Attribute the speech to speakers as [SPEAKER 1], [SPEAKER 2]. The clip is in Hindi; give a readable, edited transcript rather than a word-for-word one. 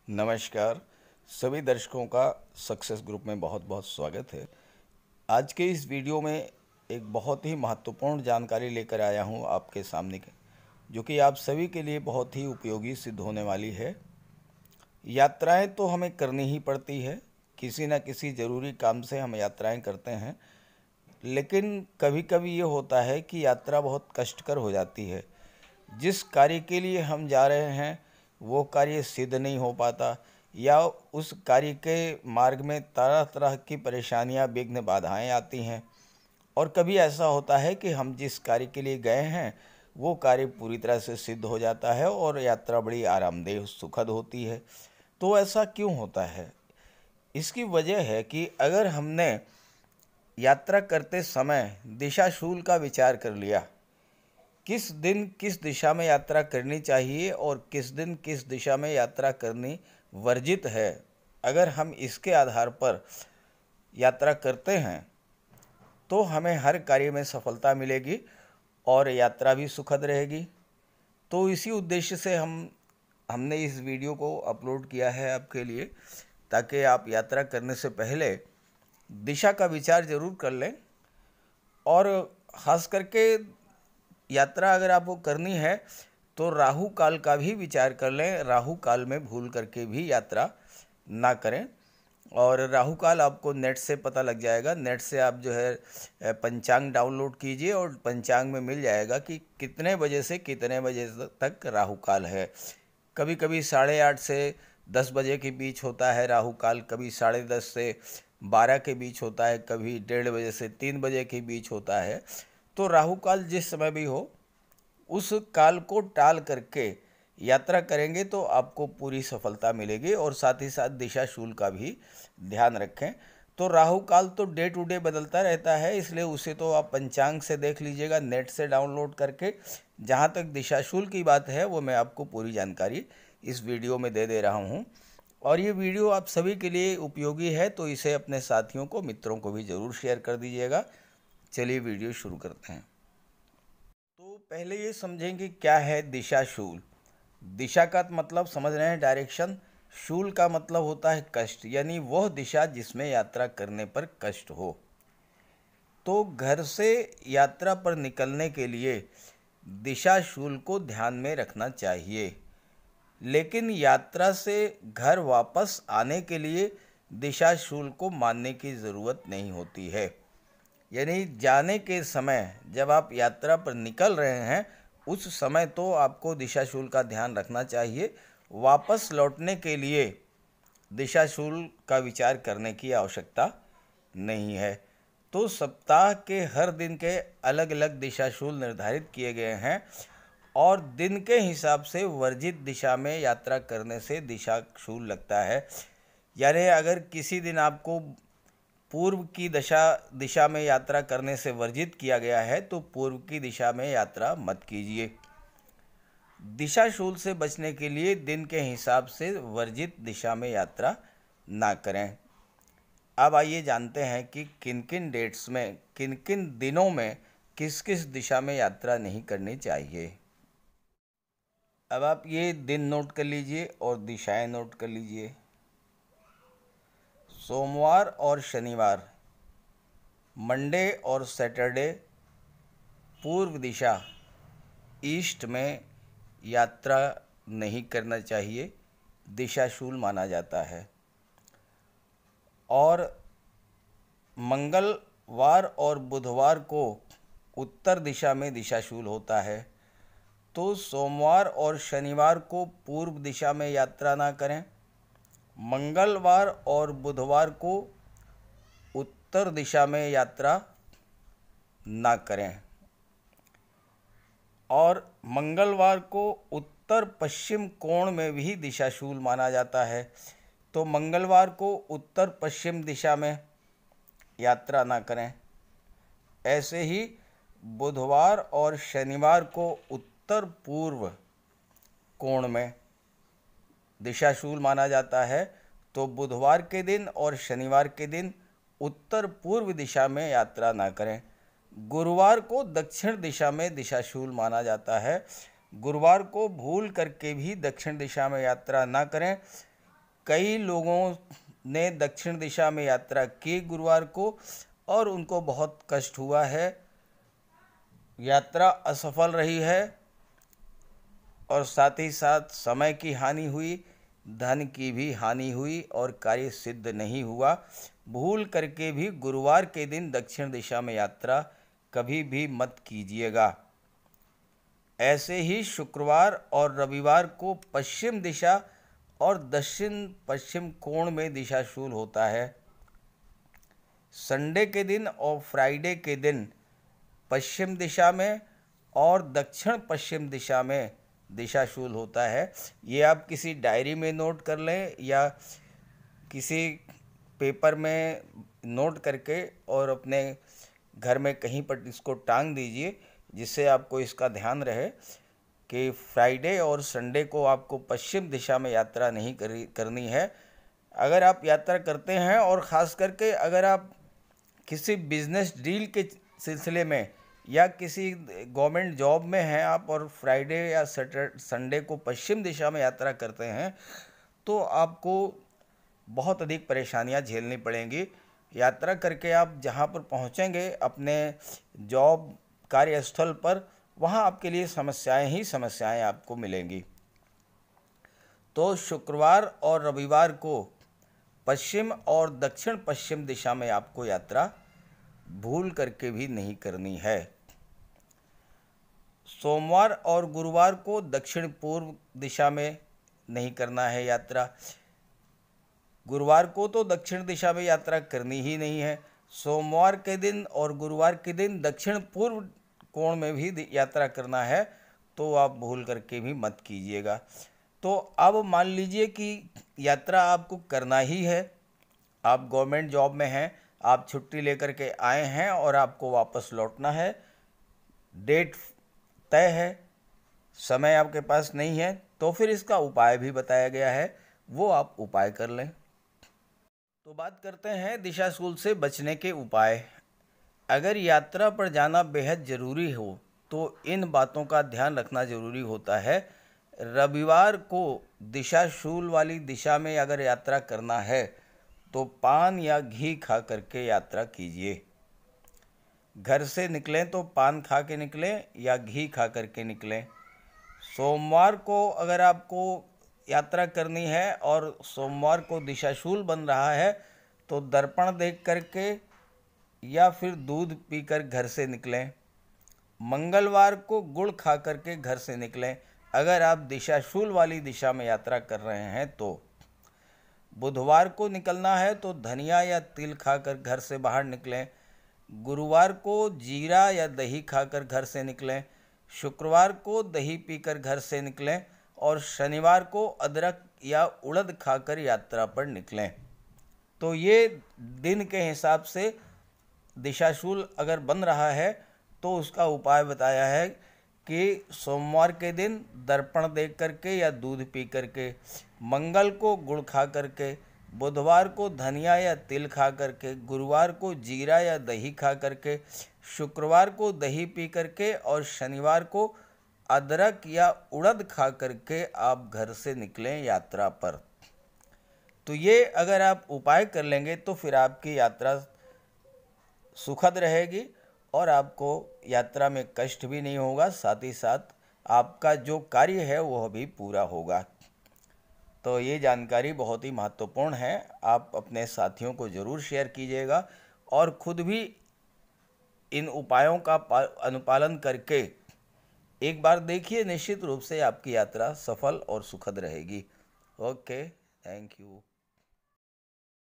[SPEAKER 1] नमस्कार। सभी दर्शकों का सक्सेस ग्रुप में बहुत बहुत स्वागत है। आज के इस वीडियो में एक बहुत ही महत्वपूर्ण जानकारी लेकर आया हूं आपके सामने जो कि आप सभी के लिए बहुत ही उपयोगी सिद्ध होने वाली है। यात्राएं तो हमें करनी ही पड़ती है, किसी न किसी ज़रूरी काम से हम यात्राएं करते हैं, लेकिन कभी कभी ये होता है कि यात्रा बहुत कष्टकर हो जाती है। जिस कार्य के लिए हम जा रहे हैं वो कार्य सिद्ध नहीं हो पाता, या उस कार्य के मार्ग में तरह तरह की परेशानियां, विघ्न, बाधाएं आती हैं। और कभी ऐसा होता है कि हम जिस कार्य के लिए गए हैं वो कार्य पूरी तरह से सिद्ध हो जाता है और यात्रा बड़ी आरामदेह, सुखद होती है। तो ऐसा क्यों होता है? इसकी वजह है कि अगर हमने यात्रा करते समय दिशाशूल का विचार कर लिया, किस दिन किस दिशा में यात्रा करनी चाहिए और किस दिन किस दिशा में यात्रा करनी वर्जित है, अगर हम इसके आधार पर यात्रा करते हैं तो हमें हर कार्य में सफलता मिलेगी और यात्रा भी सुखद रहेगी। तो इसी उद्देश्य से हमने इस वीडियो को अपलोड किया है आपके लिए, ताकि आप यात्रा करने से पहले दिशा का विचार ज़रूर कर लें। और ख़ास करके यात्रा अगर आपको करनी है तो राहु काल का भी विचार कर लें। राहु काल में भूल करके भी यात्रा ना करें। और राहु काल आपको नेट से पता लग जाएगा। नेट से आप जो है पंचांग डाउनलोड कीजिए और पंचांग में मिल जाएगा कि कितने बजे से कितने बजे तक राहु काल है। कभी कभी 8:30 से 10 बजे के बीच होता है राहु काल, कभी 10:30 से 12 के बीच होता है, कभी 1:30 बजे से 3 बजे के बीच होता है। तो राहु काल जिस समय भी हो, उस काल को टाल करके यात्रा करेंगे तो आपको पूरी सफलता मिलेगी। और साथ ही साथ दिशाशूल का भी ध्यान रखें। तो राहु काल तो डे टू डे बदलता रहता है, इसलिए उसे तो आप पंचांग से देख लीजिएगा, नेट से डाउनलोड करके। जहाँ तक दिशाशूल की बात है वो मैं आपको पूरी जानकारी इस वीडियो में दे रहा हूँ। और ये वीडियो आप सभी के लिए उपयोगी है, तो इसे अपने साथियों को, मित्रों को भी ज़रूर शेयर कर दीजिएगा। चलिए वीडियो शुरू करते हैं। तो पहले ये समझेंगे क्या है दिशाशूल। दिशा का मतलब समझ रहे हैं, डायरेक्शन। शूल का मतलब होता है कष्ट, यानी वह दिशा जिसमें यात्रा करने पर कष्ट हो। तो घर से यात्रा पर निकलने के लिए दिशाशूल को ध्यान में रखना चाहिए, लेकिन यात्रा से घर वापस आने के लिए दिशाशूल को मानने की ज़रूरत नहीं होती है। यानी जाने के समय जब आप यात्रा पर निकल रहे हैं उस समय तो आपको दिशाशूल का ध्यान रखना चाहिए। वापस लौटने के लिए दिशाशूल का विचार करने की आवश्यकता नहीं है। तो सप्ताह के हर दिन के अलग अलग दिशाशूल निर्धारित किए गए हैं और दिन के हिसाब से वर्जित दिशा में यात्रा करने से दिशाशूल लगता है। यानी अगर किसी दिन आपको पूर्व की दिशा में यात्रा करने से वर्जित किया गया है तो पूर्व की दिशा में यात्रा मत कीजिए। दिशाशूल से बचने के लिए दिन के हिसाब से वर्जित दिशा में यात्रा ना करें। अब आइए जानते हैं कि किन किन डेट्स में, किन किन दिनों में किस किस दिशा में यात्रा नहीं करनी चाहिए। अब आप ये दिन नोट कर लीजिए और दिशाएं नोट कर लीजिए। सोमवार और शनिवार, मंडे और सैटरडे, पूर्व दिशा ईस्ट में यात्रा नहीं करना चाहिए, दिशाशूल माना जाता है। और मंगलवार और बुधवार को उत्तर दिशा में दिशाशूल होता है। तो सोमवार और शनिवार को पूर्व दिशा में यात्रा ना करें। मंगलवार और बुधवार को उत्तर दिशा में यात्रा ना करें। और मंगलवार को उत्तर पश्चिम कोण में भी दिशाशूल माना जाता है। तो मंगलवार को उत्तर पश्चिम दिशा में यात्रा ना करें। ऐसे ही बुधवार और शनिवार को उत्तर पूर्व कोण में दिशाशूल माना जाता है। तो बुधवार के दिन और शनिवार के दिन उत्तर पूर्व दिशा में यात्रा ना करें। गुरुवार को दक्षिण दिशा में दिशाशूल माना जाता है। गुरुवार को भूल करके भी दक्षिण दिशा में यात्रा ना करें, कई लोगों ने दक्षिण दिशा में यात्रा की गुरुवार को और उनको बहुत कष्ट हुआ है, यात्रा असफल रही है और साथ ही साथ समय की हानि हुई, धन की भी हानि हुई और कार्य सिद्ध नहीं हुआ। भूल करके भी गुरुवार के दिन दक्षिण दिशा में यात्रा कभी भी मत कीजिएगा। ऐसे ही शुक्रवार और रविवार को पश्चिम दिशा और दक्षिण पश्चिम कोण में दिशाशूल होता है। संडे के दिन और फ्राइडे के दिन पश्चिम दिशा में और दक्षिण पश्चिम दिशा में दिशाशूल होता है। ये आप किसी डायरी में नोट कर लें या किसी पेपर में नोट करके और अपने घर में कहीं पर इसको टांग दीजिए, जिससे आपको इसका ध्यान रहे कि फ्राइडे और संडे को आपको पश्चिम दिशा में यात्रा नहीं करनी है। अगर आप यात्रा करते हैं और ख़ास करके अगर आप किसी बिजनेस डील के सिलसिले में या किसी गवर्नमेंट जॉब में हैं आप और फ्राइडे या संडे को पश्चिम दिशा में यात्रा करते हैं, तो आपको बहुत अधिक परेशानियां झेलनी पड़ेंगी। यात्रा करके आप जहां पर पहुंचेंगे अपने जॉब कार्यस्थल पर, वहां आपके लिए समस्याएं ही समस्याएं आपको मिलेंगी। तो शुक्रवार और रविवार को पश्चिम और दक्षिण पश्चिम दिशा में आपको यात्रा भूल करके भी नहीं करनी है। सोमवार और गुरुवार को दक्षिण पूर्व दिशा में नहीं करना है यात्रा। गुरुवार को तो दक्षिण दिशा में यात्रा करनी ही नहीं है। सोमवार के दिन और गुरुवार के दिन दक्षिण पूर्व कोण में भी यात्रा करना है, तो आप भूल करके भी मत कीजिएगा। तो अब मान लीजिए कि यात्रा आपको करना ही है, आप गवर्नमेंट जॉब में हैं, आप छुट्टी लेकर के आए हैं और आपको वापस लौटना है, डेट तय है, समय आपके पास नहीं है, तो फिर इसका उपाय भी बताया गया है, वो आप उपाय कर लें। तो बात करते हैं दिशाशूल से बचने के उपाय। अगर यात्रा पर जाना बेहद ज़रूरी हो तो इन बातों का ध्यान रखना ज़रूरी होता है। रविवार को दिशाशूल वाली दिशा में अगर यात्रा करना है तो पान या घी खा करके यात्रा कीजिए। घर से निकलें तो पान खा के निकलें या घी खा करके निकलें। सोमवार को अगर आपको यात्रा करनी है और सोमवार को दिशाशूल बन रहा है तो दर्पण देख करके या फिर दूध पीकर घर से निकलें। मंगलवार को गुड़ खा करके घर से निकलें अगर आप दिशाशूल वाली दिशा में यात्रा कर रहे हैं तो। बुधवार को निकलना है तो धनिया या तिल खाकर घर से बाहर निकलें। गुरुवार को जीरा या दही खाकर घर से निकलें। शुक्रवार को दही पीकर घर से निकलें और शनिवार को अदरक या उड़द खाकर यात्रा पर निकलें। तो ये दिन के हिसाब से दिशाशूल अगर बन रहा है तो उसका उपाय बताया है कि सोमवार के दिन दर्पण देख करके या दूध पी करके, मंगल को गुड़ खा करके, बुधवार को धनिया या तिल खा करके, गुरुवार को जीरा या दही खा करके, शुक्रवार को दही पी करके और शनिवार को अदरक या उड़द खा करके आप घर से निकलें यात्रा पर। तो ये अगर आप उपाय कर लेंगे तो फिर आपकी यात्रा सुखद रहेगी और आपको यात्रा में कष्ट भी नहीं होगा, साथ ही साथ आपका जो कार्य है वह भी पूरा होगा। तो ये जानकारी बहुत ही महत्वपूर्ण है, आप अपने साथियों को ज़रूर शेयर कीजिएगा और खुद भी इन उपायों का अनुपालन करके एक बार देखिए, निश्चित रूप से आपकी यात्रा सफल और सुखद रहेगी। Okay, thank you.